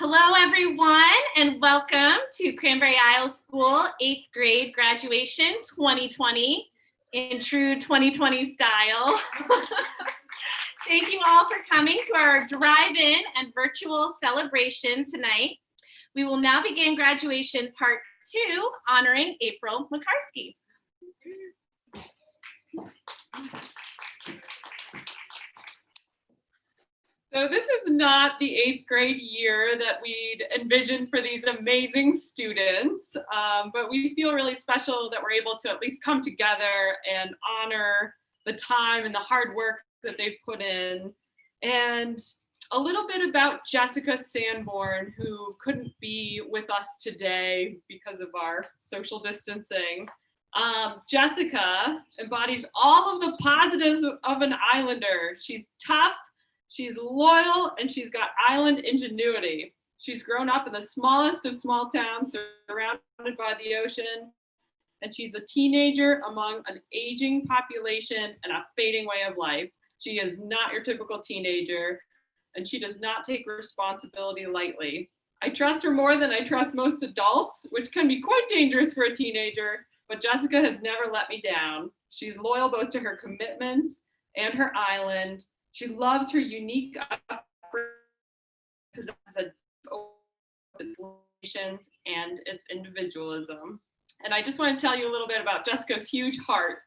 Hello, everyone, and welcome to Cranberry Isle School 8th grade graduation 2020 in true 2020 style. Thank you all for coming to our drive-in and virtual celebration tonight. We will now begin graduation part 2, honoring April McCarskey. So this is not the 8th grade year that we'd envisioned for these amazing students, but we feel really special that we're able to at least come together and honor the time and the hard work that they've put in. And a little bit about Jessica Sanborn, who couldn't be with us today because of our social distancing. Jessica embodies all of the positives of an Islander. She's tough, she's loyal, and she's got island ingenuity. She's grown up in the smallest of small towns surrounded by the ocean, and she's a teenager among an aging population and a fading way of life. She is not your typical teenager, and she does not take responsibility lightly. I trust her more than I trust most adults, which can be quite dangerous for a teenager, but Jessica has never let me down. She's loyal both to her commitments and her island. She loves her unique possesses and its individualism. And I just want to tell you a little bit about Jessica's huge heart.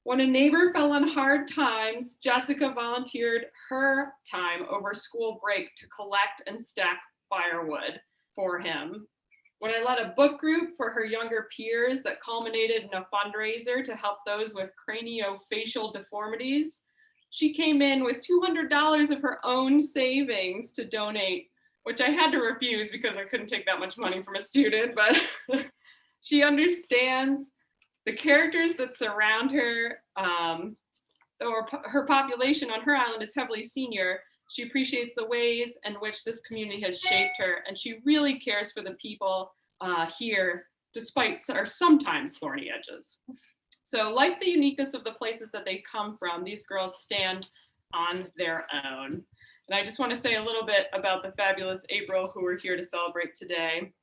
When a neighbor fell on hard times, Jessica volunteered her time over school break to collect and stack firewood for him. When I led a book group for her younger peers that culminated in a fundraiser to help those with craniofacial deformities, she came in with $200 of her own savings to donate, which I had to refuse because I couldn't take that much money from a student, but she understands the characters that surround her. Though her population on her island is heavily senior, she appreciates the ways in which this community has shaped her, and she really cares for the people here, despite our sometimes thorny edges. So like the uniqueness of the places that they come from, these girls stand on their own. And I just want to say a little bit about the fabulous April who we're here to celebrate today.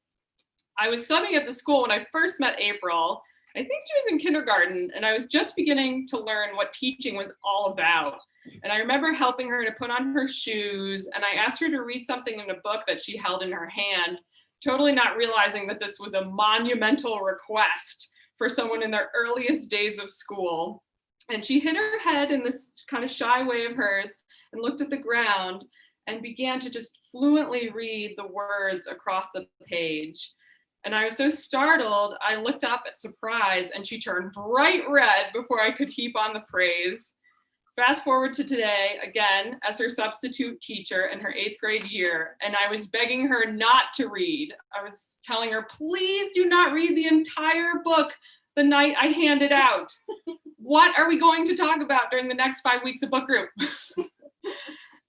I was subbing at the school when I first met April. I think she was in kindergarten, and I was just beginning to learn what teaching was all about. And I remember helping her to put on her shoes, and I asked her to read something in a book that she held in her hand, totally not realizing that this was a monumental request for someone in their earliest days of school. And she hid her head in this kind of shy way of hers and looked at the ground and began to just fluently read the words across the page. And I was so startled, I looked up at surprise, and she turned bright red before I could heap on the praise. Fast forward to today, again, as her substitute teacher in her 8th grade year, and I was begging her not to read. I was telling her, please do not read the entire book the night I hand it out. What are we going to talk about during the next 5 weeks of book group?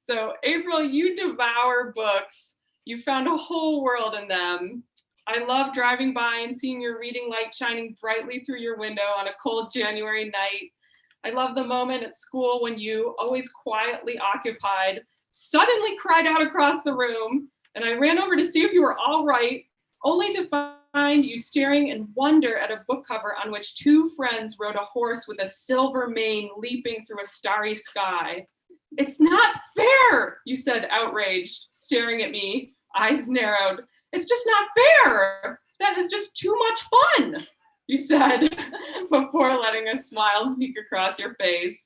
So April, you devour books. You found a whole world in them. I love driving by and seeing your reading light shining brightly through your window on a cold January night. I love the moment at school when you, always quietly occupied, suddenly cried out across the room, and I ran over to see if you were all right, only to find you staring in wonder at a book cover on which 2 friends rode a horse with a silver mane leaping through a starry sky. It's not fair, you said, outraged, staring at me, eyes narrowed. It's just not fair. That is just too much fun, you said, before letting a smile sneak across your face.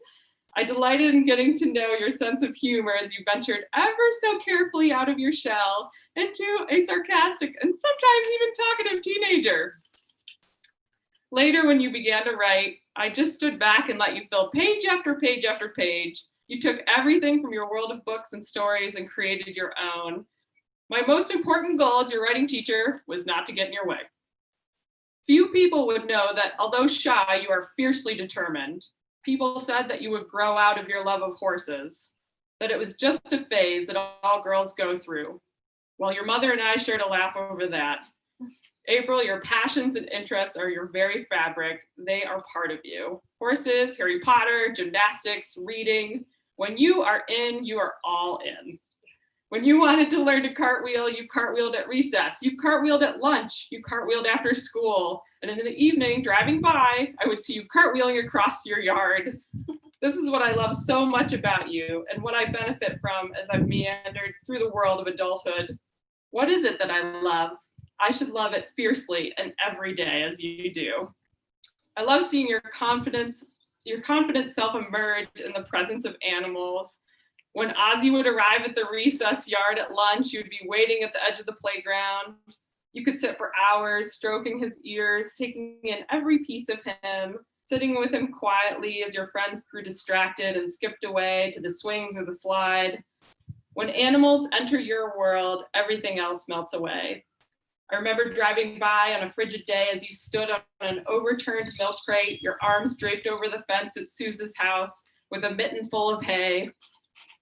I delighted in getting to know your sense of humor as you ventured ever so carefully out of your shell into a sarcastic and sometimes even talkative teenager. Later, when you began to write, I just stood back and let you fill page after page after page. You took everything from your world of books and stories and created your own. My most important goal as your writing teacher was not to get in your way. Few people would know that although shy, you are fiercely determined. People said that you would grow out of your love of horses, that it was just a phase that all girls go through. Well, your mother and I shared a laugh over that. April, your passions and interests are your very fabric. They are part of you. Horses, Harry Potter, gymnastics, reading. When you are in, you are all in. When you wanted to learn to cartwheel, you cartwheeled at recess. You cartwheeled at lunch. You cartwheeled after school. And in the evening, driving by, I would see you cartwheeling across your yard. This is what I love so much about you and what I benefit from as I've meandered through the world of adulthood. What is it that I love? I should love it fiercely and every day as you do. I love seeing your confident self emerge in the presence of animals. When Ozzy would arrive at the recess yard at lunch, you'd be waiting at the edge of the playground. You could sit for hours, stroking his ears, taking in every piece of him, sitting with him quietly as your friends grew distracted and skipped away to the swings or the slide. When animals enter your world, everything else melts away. I remember driving by on a frigid day as you stood on an overturned milk crate, your arms draped over the fence at Suze's house with a mitten full of hay.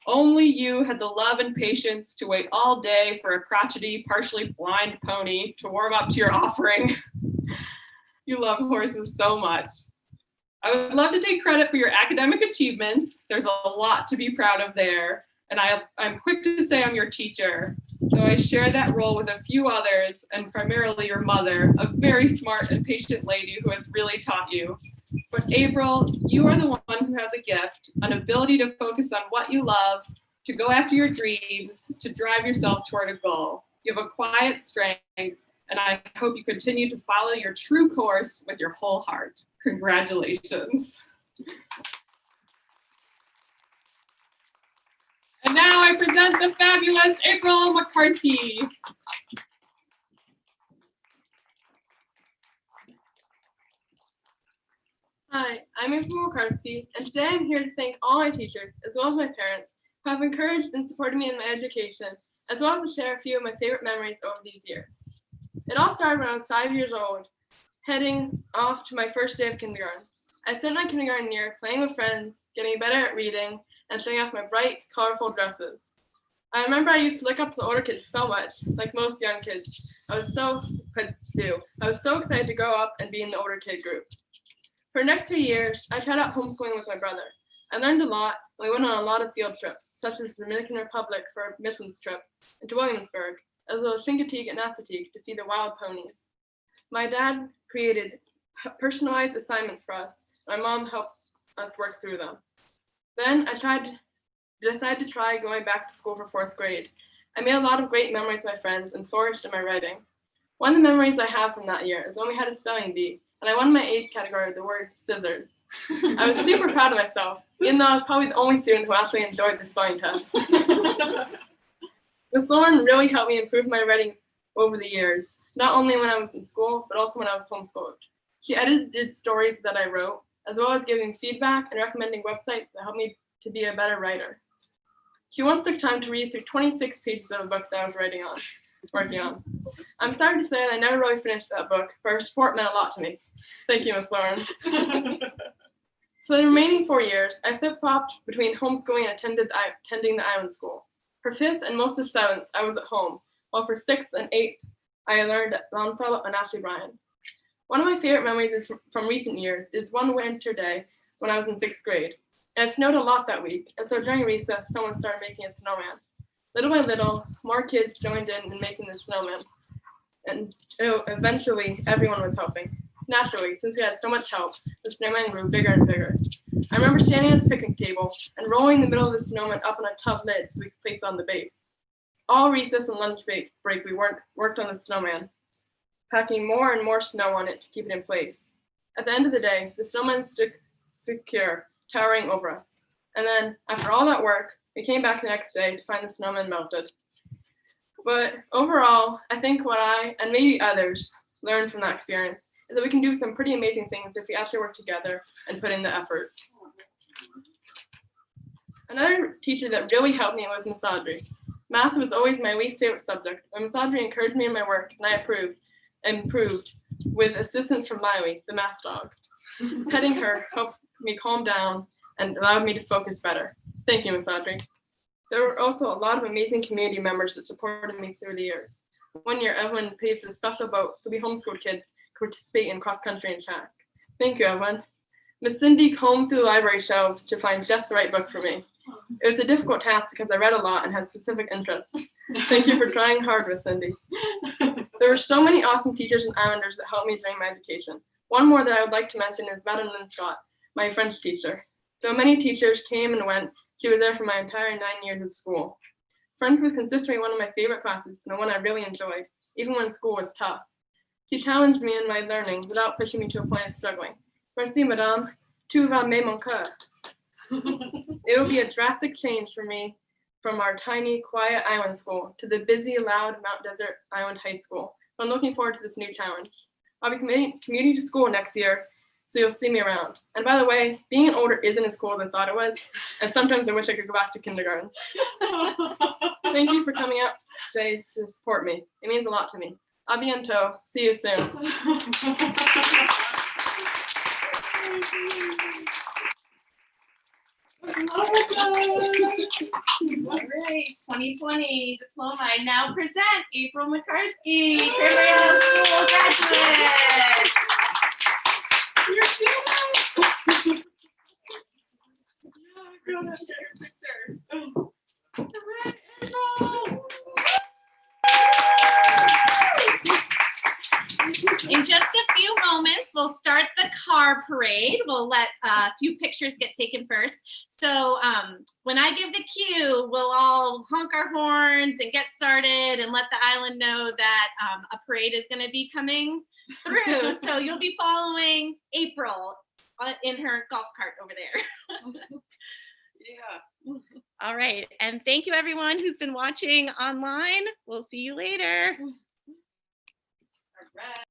Only you had the love and patience to wait all day for a crotchety, partially blind pony to warm up to your offering. You love horses so much. I would love to take credit for your academic achievements. There's a lot to be proud of there. And I'm quick to say I'm your teacher, though I share that role with a few others, and primarily your mother, a very smart and patient lady who has really taught you. But April, you are the one who has a gift, an ability to focus on what you love, to go after your dreams, to drive yourself toward a goal. You have a quiet strength, and I hope you continue to follow your true course with your whole heart. Congratulations. And now I present the fabulous April McCarthy. Hi, I'm April McCarthy, and today I'm here to thank all my teachers, as well as my parents, who have encouraged and supported me in my education, as well as to share a few of my favorite memories over these years. It all started when I was 5 years old, heading off to my first day of kindergarten. I spent my kindergarten year playing with friends, getting better at reading, and showing off my bright, colorful dresses. I remember I used to look up to the older kids so much, like most young kids. I was so excited to grow up and be in the older kid group. For the next 2 years, I tried out homeschooling with my brother. I learned a lot, and we went on a lot of field trips, such as the Dominican Republic for a missions trip, and to Williamsburg, as well as Chincoteague and Nassateague to see the wild ponies. My dad created personalized assignments for us. My mom helped us work through them. Then I decided to try going back to school for 4th grade. I made a lot of great memories with my friends and flourished in my writing. One of the memories I have from that year is when we had a spelling bee, and I won my age category with the word scissors. I was super proud of myself, even though I was probably the only student who actually enjoyed the spelling test. Miss Lauren really helped me improve my writing over the years, not only when I was in school, but also when I was homeschooled. She edited stories that I wrote, as well as giving feedback and recommending websites that helped me to be a better writer. She once took time to read through 26 pages of a book that I was working on. I'm sorry to say that I never really finished that book, but her support meant a lot to me. Thank you, Miss Lauren. For the remaining 4 years, I flip-flopped between homeschooling and attending the island school. For 5th and most of 7th, I was at home, while for 6th and 8th, I learned at Longfellow and Ashley Bryan. One of my favorite memories from recent years is one winter day when I was in 6th grade. And it snowed a lot that week, and so during recess, someone started making a snowman. Little by little, more kids joined in making the snowman, and eventually everyone was helping. Naturally, since we had so much help, the snowman grew bigger and bigger. I remember standing at the picnic table and rolling the middle of the snowman up on a tub lid so we could place it on the base. All recess and lunch break we worked on the snowman, packing more and more snow on it to keep it in place. At the end of the day, the snowman stood secure, towering over us. And then, after all that work, we came back the next day to find the snowman melted. But overall, I think what I, and maybe others, learned from that experience is that we can do some pretty amazing things if we actually work together and put in the effort. Another teacher that really helped me was Miss Audrey. Math was always my least favorite subject, but Miss Audrey encouraged me in my work, and I improved with assistance from Miley, the math dog. Petting her helped me calm down and allowed me to focus better. Thank you, Miss Audrey. There were also a lot of amazing community members that supported me through the years. One year, Evelyn paid for the special boat so we homeschooled kids could participate in cross-country and track. Thank you, Evelyn. Miss Cindy combed through the library shelves to find just the right book for me. It was a difficult task because I read a lot and had specific interests. Thank you for trying hard, Miss Cindy. There were so many awesome teachers and Islanders that helped me during my education. One more that I would like to mention is Madam Lynn Scott, my French teacher. Though many teachers came and went, she was there for my entire 9 years of school. French was consistently one of my favorite classes and one I really enjoyed, even when school was tough. She challenged me in my learning without pushing me to a point of struggling. Merci, madame. Tu vas m'aimer mon cœur. It will be a drastic change for me from our tiny, quiet island school to the busy, loud Mount Desert Island High School. But I'm looking forward to this new challenge. I'll be commuting to school next year, so you'll see me around. And by the way, being older isn't as cool as I thought it was, and sometimes I wish I could go back to kindergarten. Thank you for coming out today to support me. It means a lot to me. A bientôt. See you soon. All right, 2020 diploma. I now present April McCarskey, Cranberry Isle School graduate. All right, April. In just a few moments, we'll start the car parade. We'll let a few pictures get taken first. So when I give the cue, we'll all honk our horns and get started and let the island know that a parade is going to be coming through. So you'll be following April in her golf cart over there. Yeah. All right. And thank you, everyone who's been watching online. We'll see you later. All right.